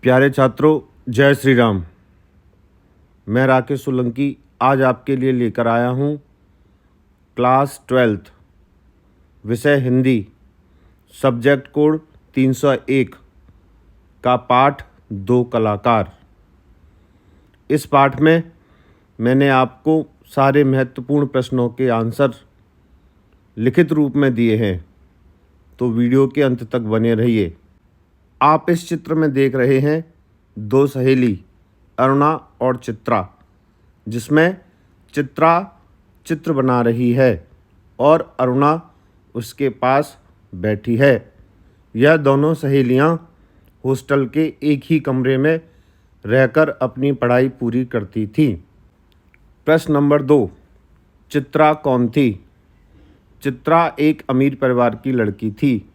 प्यारे छात्रों, जय श्री राम। मैं राकेश सोलंकी आज आपके लिए लेकर आया हूँ क्लास 12th विषय हिंदी सब्जेक्ट कोड 301 का पाठ दो कलाकार। इस पाठ में मैंने आपको सारे महत्वपूर्ण प्रश्नों के आंसर लिखित रूप में दिए हैं, तो वीडियो के अंत तक बने रहिए। आप इस चित्र में देख रहे हैं दो सहेली अरुणा और चित्रा, जिसमें चित्रा चित्र बना रही है और अरुणा उसके पास बैठी है। यह दोनों सहेलियां हॉस्टल के एक ही कमरे में रहकर अपनी पढ़ाई पूरी करती थीं। प्रश्न नंबर 2, चित्रा कौन थी? चित्रा एक अमीर परिवार की लड़की थी।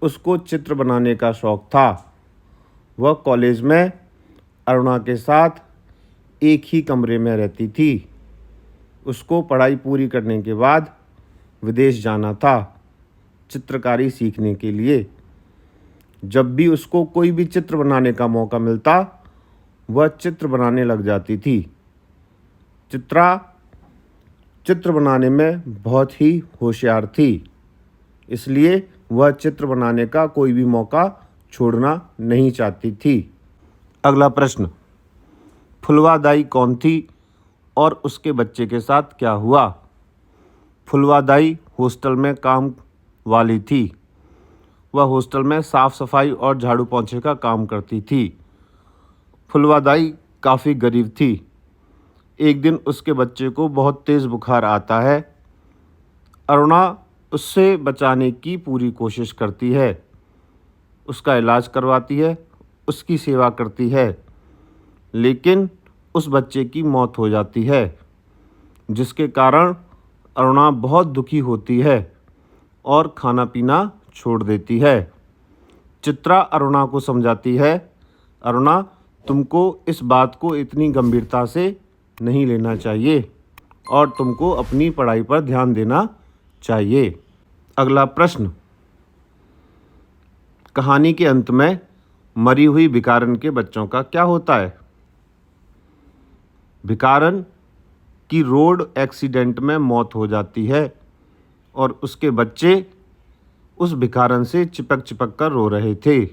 उसको चित्र बनाने का शौक़ था। वह कॉलेज में अरुणा के साथ एक ही कमरे में रहती थी। उसको पढ़ाई पूरी करने के बाद विदेश जाना था चित्रकारी सीखने के लिए। जब भी उसको कोई भी चित्र बनाने का मौका मिलता, वह चित्र बनाने लग जाती थी। चित्रा चित्र बनाने में बहुत ही होशियार थी, इसलिए वह चित्र बनाने का कोई भी मौका छोड़ना नहीं चाहती थी। अगला प्रश्न, फुलवा दाई कौन थी और उसके बच्चे के साथ क्या हुआ? फुलवा दाई हॉस्टल में काम वाली थी। वह हॉस्टल में साफ़ सफाई और झाड़ू पोंछे का काम करती थी। फुलवा दाई काफ़ी गरीब थी। एक दिन उसके बच्चे को बहुत तेज़ बुखार आता है। अरुणा उससे बचाने की पूरी कोशिश करती है, उसका इलाज करवाती है, उसकी सेवा करती है, लेकिन उस बच्चे की मौत हो जाती है, जिसके कारण अरुणा बहुत दुखी होती है और खाना पीना छोड़ देती है। चित्रा अरुणा को समझाती है, अरुणा, तुमको इस बात को इतनी गंभीरता से नहीं लेना चाहिए और तुमको अपनी पढ़ाई पर ध्यान देना चाहिए। अगला प्रश्न, कहानी के अंत में मरी हुई भिखारन के बच्चों का क्या होता है? भिखारन की रोड एक्सीडेंट में मौत हो जाती है और उसके बच्चे उस भिखारन से चिपक चिपक कर रो रहे थे।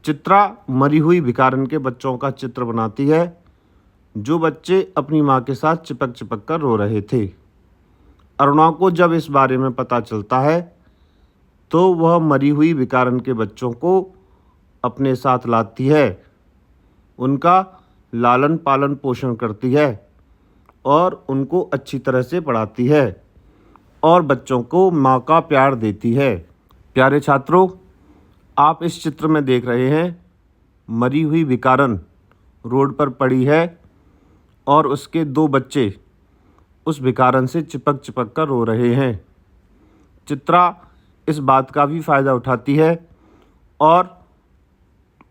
चित्रा मरी हुई भिखारन के बच्चों का चित्र बनाती है, जो बच्चे अपनी माँ के साथ चिपक चिपक कर रो रहे थे। अरुणा को जब इस बारे में पता चलता है, तो वह मरी हुई भिखारन के बच्चों को अपने साथ लाती है, उनका लालन पालन पोषण करती है और उनको अच्छी तरह से पढ़ाती है और बच्चों को माँ का प्यार देती है। प्यारे छात्रों, आप इस चित्र में देख रहे हैं मरी हुई भिखारन रोड पर पड़ी है और उसके दो बच्चे उस भिखारन से चिपक चिपक कर रो रहे हैं। चित्रा इस बात का भी फ़ायदा उठाती है और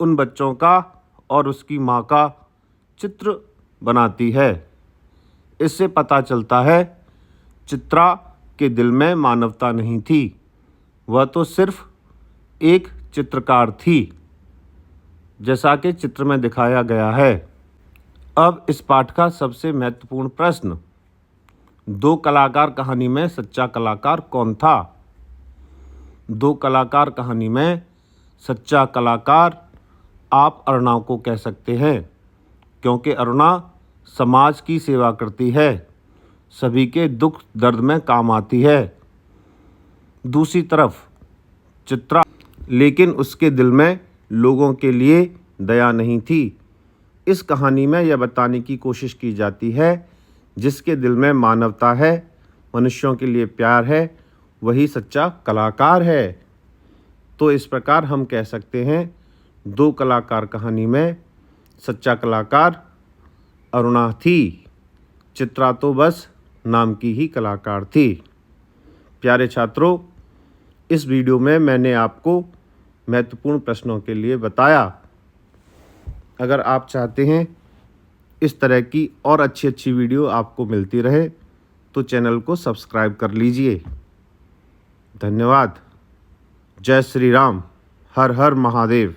उन बच्चों का और उसकी माँ का चित्र बनाती है। इससे पता चलता है चित्रा के दिल में मानवता नहीं थी, वह तो सिर्फ एक चित्रकार थी, जैसा कि चित्र में दिखाया गया है। अब इस पाठ का सबसे महत्वपूर्ण प्रश्न, दो कलाकार कहानी में सच्चा कलाकार कौन था? दो कलाकार कहानी में सच्चा कलाकार आप अरुणा को कह सकते हैं, क्योंकि अरुणा समाज की सेवा करती है, सभी के दुख दर्द में काम आती है। दूसरी तरफ चित्रा, लेकिन उसके दिल में लोगों के लिए दया नहीं थी। इस कहानी में यह बताने की कोशिश की जाती है, जिसके दिल में मानवता है, मनुष्यों के लिए प्यार है, वही सच्चा कलाकार है। तो इस प्रकार हम कह सकते हैं दो कलाकार कहानी में सच्चा कलाकार अरुणा थी, चित्रा तो बस नाम की ही कलाकार थी। प्यारे छात्रों, इस वीडियो में मैंने आपको महत्वपूर्ण प्रश्नों के लिए बताया। अगर आप चाहते हैं इस तरह की और अच्छी वीडियो आपको मिलती रहे, तो चैनल को सब्सक्राइब कर लीजिए। धन्यवाद। जय श्री राम। हर हर महादेव।